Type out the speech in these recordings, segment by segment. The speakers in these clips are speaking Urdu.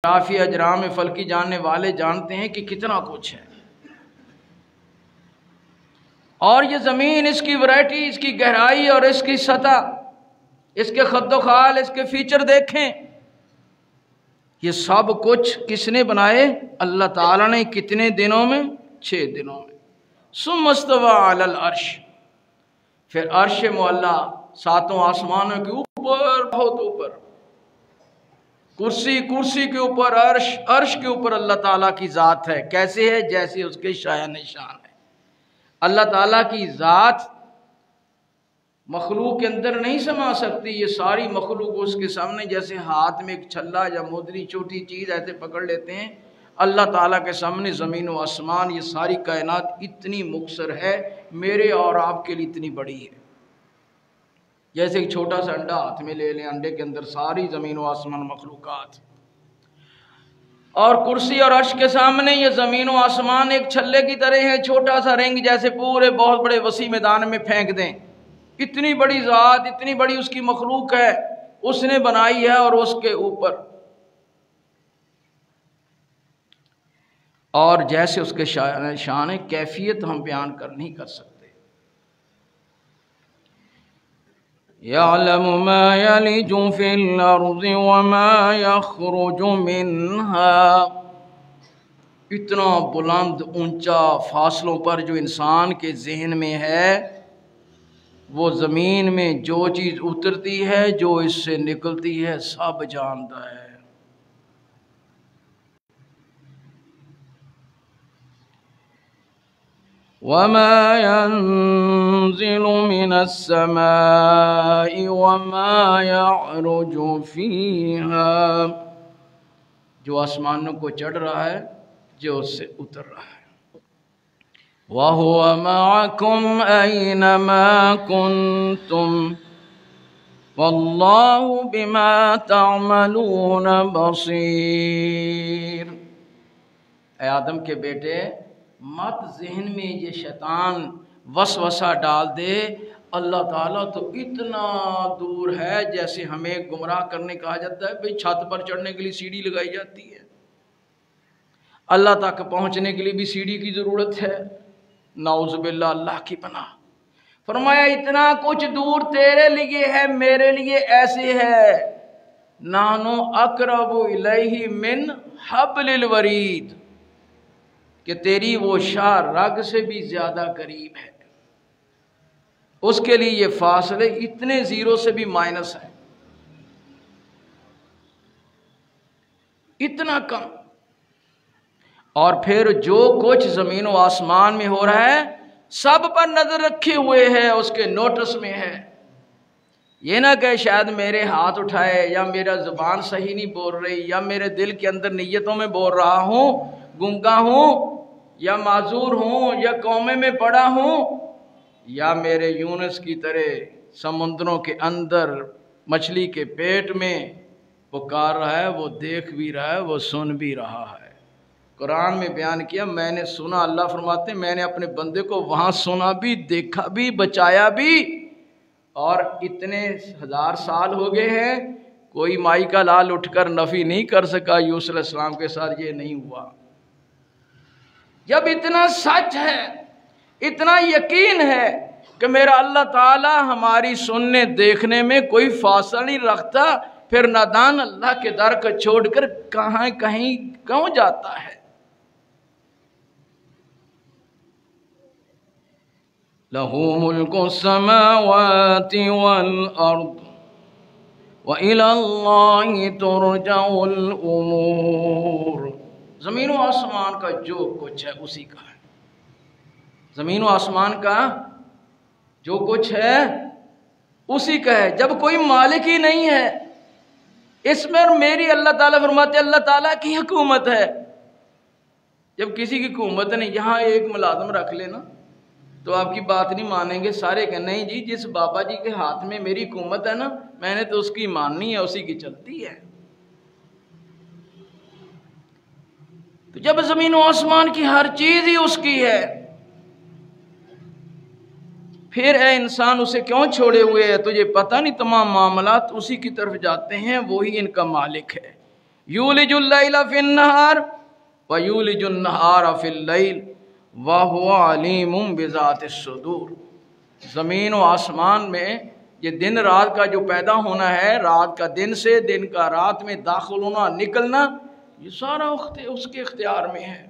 جغرافی اجرام فلکی جاننے والے جانتے ہیں کہ کتنا کچھ ہے. اور یہ زمین، اس کی ورائٹی، اس کی گہرائی اور اس کی سطح، اس کے خد و خال، اس کے فیچر دیکھیں. یہ سب کچھ کس نے بنائے؟ اللہ تعالیٰ نے. کتنے دنوں میں؟ 6 دنوں میں. ثم استوى علی العرش، پھر عرش معلیٰ 7 آسمانوں کے اوپر، بہت اوپر. کرسی کے اوپر، عرش کے اوپر اللہ تعالیٰ کی ذات ہے. کیسے ہے؟ جیسے اس کے شایع نشان ہے. اللہ تعالیٰ کی ذات مخلوق کے اندر نہیں سما سکتی. یہ ساری مخلوق اس کے سامنے جیسے ہاتھ میں ایک چھلا یا مودری چھوٹی چیز ایسے پکڑ لیتے ہیں. اللہ تعالیٰ کے سامنے زمین و آسمان، یہ ساری کائنات اتنی مقصر ہے، میرے اور آپ کے لیے اتنی بڑی ہے. جیسے ایک چھوٹا سا انڈا ہاتھ میں لے لیں، انڈے کے اندر ساری زمین و آسمان مخلوقات. اور کرسی اور عرش کے سامنے یہ زمین و آسمان ایک چھلے کی طرح ہے، چھوٹا سا رنگ جیسے پورے بہت بڑے وسیع میدان میں پھینک دیں. اتنی بڑی ذات، اتنی بڑی اس کی مخلوق ہے، اس نے بنائی ہے. اور اس کے اوپر اور جیسے اس کے شان کیفیت ہم بیان نہیں کر سکتے. يَعْلَمُ مَا يَلِجُ فِي الْأَرْضِ وَمَا يَخْرُجُ مِنْهَا. اتنا بلند اونچا فاصلوں پر جو انسان کے ذہن میں ہے، وہ زمین میں جو چیز اترتی ہے، جو اس سے نکلتی ہے، سب جانتا ہے. وَمَا يَنزِلُ مِنَ السَّمَاءِ وَمَا يَعْرُجُ فِيهَا. جو آسمانوں کو چڑھ رہا ہے، جو اس سے اتر رہا ہے. وَهُوَ مَعَكُمْ أَيْنَمَا كُنْتُمْ وَاللَّهُ بِمَا تَعْمَلُونَ بَصِيرٌ. اے آدم کے بیٹے، مت ذہن میں یہ شیطان وسوسہ ڈال دے اللہ تعالیٰ تو اتنا دور ہے، جیسے ہمیں گمراہ کرنے کہا جاتا ہے بھئی چھت پر چڑھنے کے لیے سیڑھی لگائی جاتی ہے. اللہ تک پہنچنے کے لیے بھی سیڑھی کی ضرورت ہے. نعوذ باللہ، اللہ کی پناہ. فرمایا اتنا کچھ دور تیرے لیے ہے، میرے لیے ایسے ہے. نحنو اقرب الیہ من حبل الورید، کہ تیری وہ شاہ رگ سے بھی زیادہ قریب ہے. اس کے لیے یہ فاصلے اتنے زیرو سے بھی مائنس ہے، اتنا کم. اور پھر جو کچھ زمین و آسمان میں ہو رہا ہے، سب پر نظر رکھے ہوئے ہے، اس کے نوٹس میں ہے. یہ نہ کہ شاید میرے ہاتھ اٹھائے، یا میرا زبان صحیح نہیں بول رہی، یا میرے دل کے اندر نیتوں میں بول رہا ہوں، گنگا ہوں یا معذور ہوں یا قومے میں پڑا ہوں، یا میرے یونس کی طرح سمندروں کے اندر مچھلی کے پیٹ میں پکار رہا ہے، وہ دیکھ بھی رہا ہے، وہ سن بھی رہا ہے. قرآن میں بیان کیا، میں نے سنا. اللہ فرماتے ہیں میں نے اپنے بندے کو وہاں سنا بھی، دیکھا بھی، بچایا بھی. اور اتنے 1000 سال ہو گئے ہیں، کوئی مائی کا لال اٹھ کر نفی نہیں کر سکا یوسف علیہ السلام کے ساتھ یہ نہیں ہوا. جب اتنا سچ ہے، اتنا یقین ہے کہ میرا اللہ تعالی ہماری سننے دیکھنے میں کوئی فاصلہ نہیں رکھتا، پھر نادان اللہ کے در کو چھوڑ کر کہیں کیوں جاتا ہے؟ لَهُ مُلْكُ السَّمَاوَاتِ وَالْأَرْضِ وَإِلَى اللَّهِ تُرْجَعُ الْأُمُورُ. زمین و آسمان کا جو کچھ ہے اسی کا ہے. زمین و آسمان کا جو کچھ ہے اسی کا ہے. جب کوئی مالک ہی نہیں ہے اس میں، اور میری اللہ تعالیٰ فرماتے اللہ تعالیٰ کی حکومت ہے. جب کسی کی حکومت نہیں، یہاں ایک ملازم رکھ لینا تو آپ کی بات نہیں مانیں گے سارے. کہ نہیں جی، جس بابا جی کے ہاتھ میں میری حکومت ہے نا، میں نے تو اس کی ماننی ہے، اسی کی چلتی ہے. تو جب زمین و آسمان کی ہر چیز ہی اس کی ہے، پھر اے انسان اسے کیوں چھوڑے ہوئے ہے؟ تجھے پتہ نہیں تمام معاملات اسی کی طرف جاتے ہیں، وہی ان کا مالک ہے. یولج اللیل فی النہار ویولج النہار فی اللیل وہو علیم بذات الصدور۔ زمین و آسمان میں یہ دن رات کا جو پیدا ہونا ہے، رات کا دن سے، دن کا رات میں داخل ہونا نکلنا، یہ سارا اس کے اختیار میں ہے۔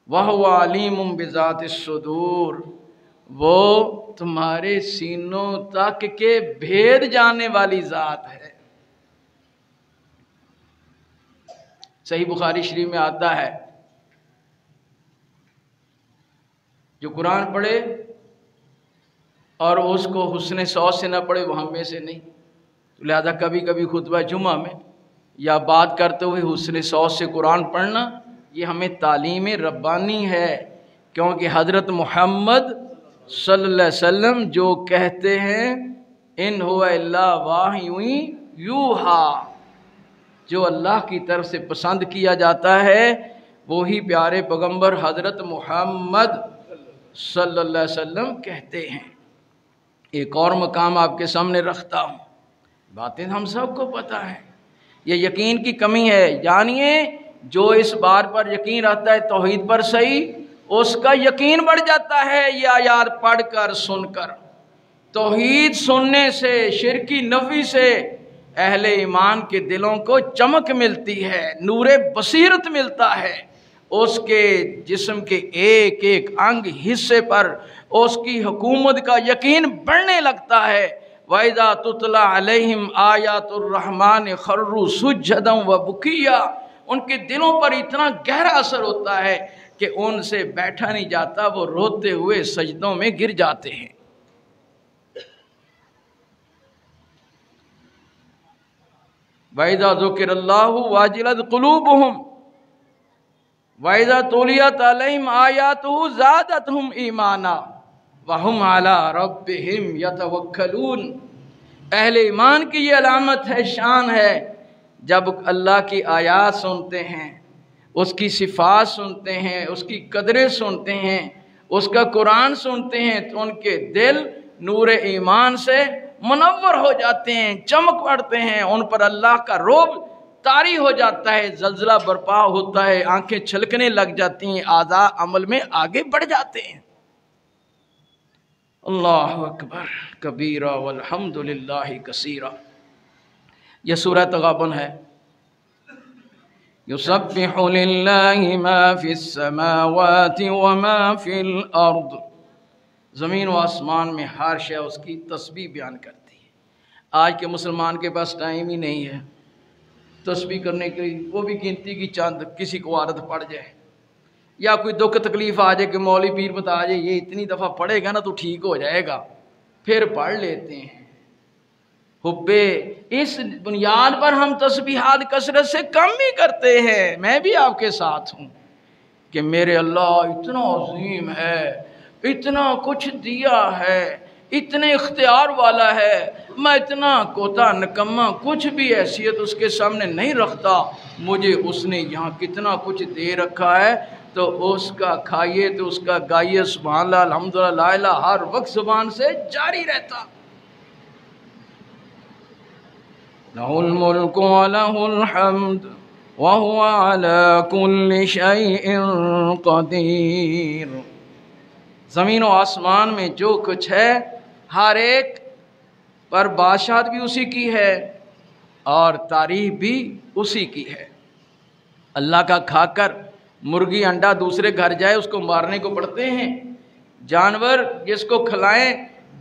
وَهُوَ عَلِيمٌ بِذَاتِ الصُّدُورِ، وہ تمہارے سینوں تک کے بھید جاننے والی ذات ہے۔ صحیح بخاری شریف میں آتا ہے جو قرآن پڑھے اور اس کو حسن صوت سے نہ پڑھے وہ ہم میں سے نہیں۔ تو لہذا کبھی کبھی خطبہ جمعہ میں یا بات کرتے ہوئے حسن صوت سے قرآن پڑھنا یہ ہمیں تعلیم ربانی ہے، کیونکہ حضرت محمد صلی اللہ علیہ وسلم جو کہتے ہیں ان هو الا وحی یوحی، جو اللہ کی طرف سے پسند کیا جاتا ہے وہی پیارے پیغمبر حضرت محمد صلی اللہ علیہ وسلم کہتے ہیں۔ ایک اور مقام آپ کے سامنے رکھتا ہوں، باتیں ہم سب کو پتہ ہے، یہ یقین کی کمی ہے۔ جانیے جو اس بات پر یقین رکھتا ہے توحید پر صحیح، اس کا یقین بڑھ جاتا ہے یہ آیات پڑھ کر سن کر۔ توحید سننے سے، شرکی نفی سے اہل ایمان کے دلوں کو چمک ملتی ہے، نور بصیرت ملتا ہے، اس کے جسم کے ایک ایک انگ حصے پر اس کی حکومت کا یقین بڑھنے لگتا ہے۔ وَإِذَا تُتْلَى عَلَيْهِمْ آيَاتُ الرَّحْمَنِ خَرُّوا سُجَّدًا وَبُكِيًّا، ان کے دلوں پر اتنا گہرا اثر ہوتا ہے کہ ان سے بیٹھا نہیں جاتا، وہ روتے ہوئے سجدوں میں گر جاتے ہیں۔ وَإِذَا ذُكِرَ اللَّهُ وَجِلَتْ قُلُوبُهُمْ وَإِذَا تُلِيَتْ عَلَيْهِمْ آيَاتُهُ زَادَتْهُمْ ایمانا وَهُمْ عَلَى رَبِّهِمْ يَتَوَكَّلُونَ۔ اہل ایمان کی یہ علامت ہے، شان ہے، جب اللہ کی آیات سنتے ہیں، اس کی صفات سنتے ہیں، اس کی قدریں سنتے ہیں، اس کا قرآن سنتے ہیں تو ان کے دل نور ایمان سے منور ہو جاتے ہیں، چمک پڑتے ہیں، ان پر اللہ کا رعب طاری ہو جاتا ہے، زلزلہ برپا ہوتا ہے، آنکھیں چھلکنے لگ جاتی ہیں، اعضاء عمل میں آگے بڑھ جاتے ہیں۔ اللہ اکبر کبیرہ والحمد للہ کثیرہ۔ یہ سورہ تغابن ہے۔ یسبح للہ ما فی السماوات وما فی الارض، زمین و آسمان میں ہر شے اس کی تسبیح بیان کرتی ہے۔ آج کے مسلمان کے پاس ٹائم ہی نہیں ہے تسبیح کرنے کے لیے، وہ بھی گنتی کی چند، کسی کو عادت پڑ جائے یا کوئی دکھ تکلیف آ جائے کہ مولوی پیر بتا جائے یہ اتنی دفعہ پڑھے گا نا تو ٹھیک ہو جائے گا، پھر پڑھ لیتے ہیں۔ حبے اس بنیاد پر ہم تسبیحات کثرت سے کم بھی کرتے ہیں۔ میں بھی آپ کے ساتھ ہوں کہ میرے اللہ اتنا عظیم ہے، اتنا کچھ دیا ہے، اتنے اختیار والا ہے، میں اتنا کوتا نکما کچھ بھی حیثیت اس کے سامنے نہیں رکھتا، مجھے اس نے یہاں کتنا کچھ دے رکھا ہے تو اس کا کھائیے تو اس کا گائیے، سبحان اللہ الحمدللہ لا الہ، ہر وقت زبان سے جاری رہتا۔ لَهُ الْمُلْكُ وَلَهُ الْحَمْدُ وَهُوَ عَلَى كُلِّ شَيْءٍ قَدِيرٌ۔ زمین و آسمان میں جو کچھ ہے ہر ایک پر بادشاہت بھی اسی کی ہے اور تعریف بھی اسی کی ہے۔ اللہ کا کھا کر مرغی انڈا دوسرے گھر جائے اس کو مارنے کو پڑتے ہیں، جانور جس کو کھلائیں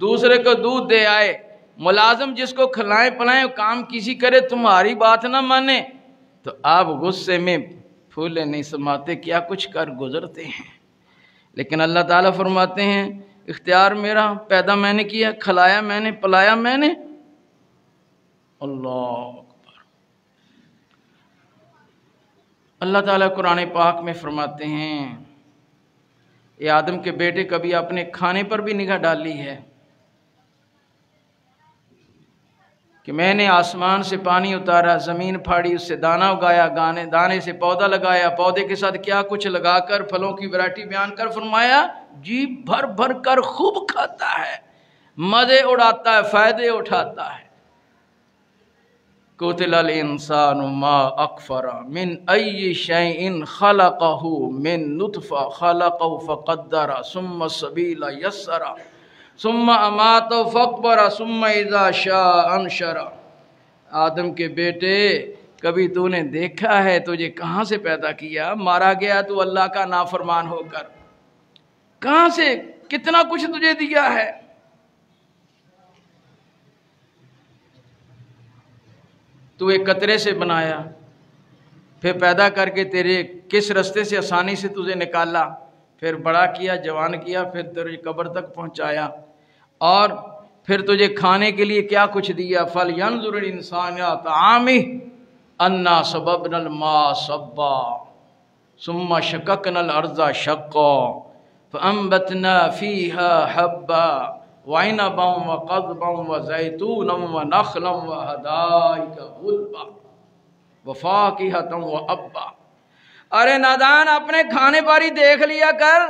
دوسرے کو دودھ دے آئے، ملازم جس کو کھلائیں پلائیں کام کسی کرے تمہاری بات نہ مانے تو آپ غصے میں پھولے نہیں سماتے، کیا کچھ کر گزرتے ہیں۔ لیکن اللہ تعالیٰ فرماتے ہیں اختیار میرا، پیدا میں نے کیا، کھلایا میں نے، پلایا میں نے۔ اللہ اکبر۔ اللہ تعالیٰ قرآن پاک میں فرماتے ہیں اے آدم کے بیٹے کبھی اپنے کھانے پر بھی نگاہ ڈالی ہے کہ میں نے آسمان سے پانی اتارا، زمین پھاڑی، اس سے دانہ اگایا، دانے سے پودا لگایا، پودے کے ساتھ کیا کچھ لگا کر پھلوں کی ویرائٹی بیان کر فرمایا جی بھر بھر کر خوب کھاتا ہے، مزے اڑاتا ہے، فائدے اٹھاتا ہے۔ قتل الانسان ما اکفر من ای شیء خلقہ من نطفہ خلقہ فقدر ثم السبیل یسر ثم اماتہ فاقبر ثم اذا شاء انشر۔ آدم کے بیٹے کبھی تو نے دیکھا ہے تجھے کہاں سے پیدا کیا؟ مارا گیا تو اللہ کا نافرمان ہو کر، کہاں سے کتنا کچھ تجھے دیا ہے۔ تو ایک قطرے سے بنایا، پھر پیدا کر کے تیرے کس رستے سے آسانی سے تجھے نکالا، پھر بڑا کیا، جوان کیا، پھر تیری قبر تک پہنچایا، اور پھر تجھے کھانے کے لیے کیا کچھ دیا۔ فَلْيَنْظُرِ الْإِنسَانُ إِلَىٰ طَعَامِهِ أَنَّا صَبَبْنَا الْمَاءَ صَبًّا ثُمَّ شَقَقْنَا الْأَرْضَ شَقًّا فَأَنبَتْنَا فِيهَا حَبًّا وَعِنَبًا وَقَضْبًا وَزَيْتُونًا وَنَخْلًا وَحَدَائِقَ غُلْبًا وَفَاكِهَةً وَأَبًّا۔ ارے نادان، اپنے کھانے باری دیکھ لیا کر،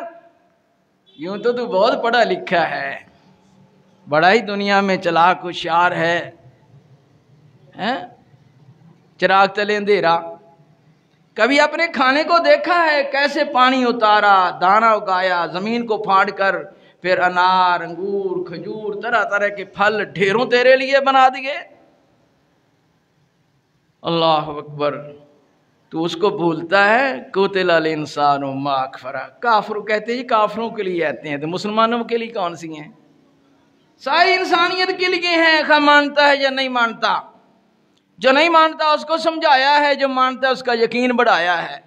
یوں تو بہت پڑھا لکھا ہے، بڑا ہی دنیا میں چلاک ہوشیار ہے، چراغ تلے اندھیرا۔ کبھی اپنے کھانے کو دیکھا ہے؟ کیسے پانی اتارا، دانا اگایا، زمین کو پھاڑ کر پھر انار، انگور، کھجور، طرح طرح کے پھل ڈھیروں تیرے لیے بنا دیے۔ اللہ اکبر، تو اس کو بھولتا ہے۔ قتل الانسان ما اکفر، کافر کہتے ہیں کافروں کے لیے آتے ہیں، تو مسلمانوں کے لیے کون سی ہیں؟ ساری انسانیت کے لیے ہیں، خواہ مانتا ہے یا نہیں مانتا۔ جو نہیں مانتا اس کو سمجھایا ہے، جو مانتا ہے اس کا یقین بڑھایا ہے۔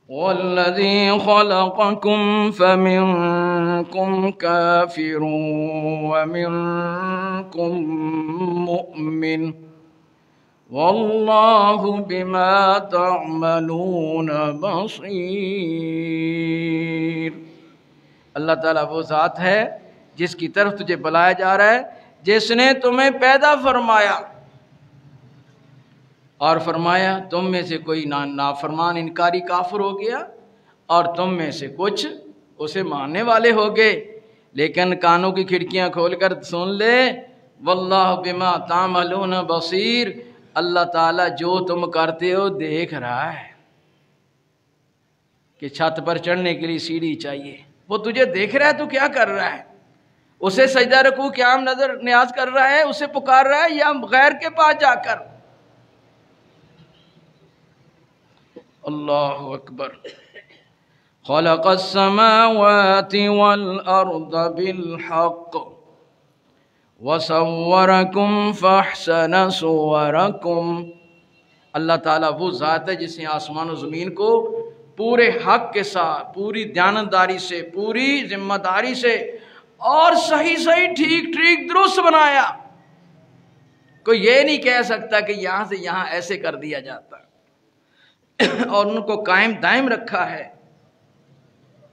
وَالَّذِي خَلَقَكُمْ فَمِنْكُمْ كَافِرٌ وَمِنْكُمْ مُؤْمِنٌ وَاللَّهُ بِمَا تَعْمَلُونَ بَصِيرٌ۔ اللہ تعالیٰ وہ ذات ہے جس کی طرف تجھے بلایا جا رہا ہے، جس نے تمہیں پیدا فرمایا اور فرمایا تم میں سے کوئی نافرمان انکاری کافر ہو گیا اور تم میں سے کچھ اسے ماننے والے ہو گئے، لیکن کانوں کی کھڑکیاں کھول کر سن لے، واللہ بما تعملون بصیر، اللہ تعالیٰ جو تم کرتے ہو دیکھ رہا ہے۔ کہ چھت پر چڑھنے کے لیے سیڑھی چاہیے، وہ تجھے دیکھ رہا ہے تو کیا کر رہا ہے؟ اسے سجدہ رکوع قیام نظر نیاز کر رہا ہے، اسے پکار رہا ہے، یا غیر کے پاس جا کر؟ اللہ اکبر۔ خلق السماوات والارض بالحق وصورکم فاحسن صورکم۔ اللہ تعالیٰ وہ ذات ہے جس نے آسمان و زمین کو پورے حق کے ساتھ، پوری دیانتداری سے، پوری ذمہ داری سے اور صحیح ٹھیک درست بنایا۔ کوئی یہ نہیں کہہ سکتا کہ یہاں سے یہاں ایسے کر دیا جاتا، اور ان کو قائم دائم رکھا ہے۔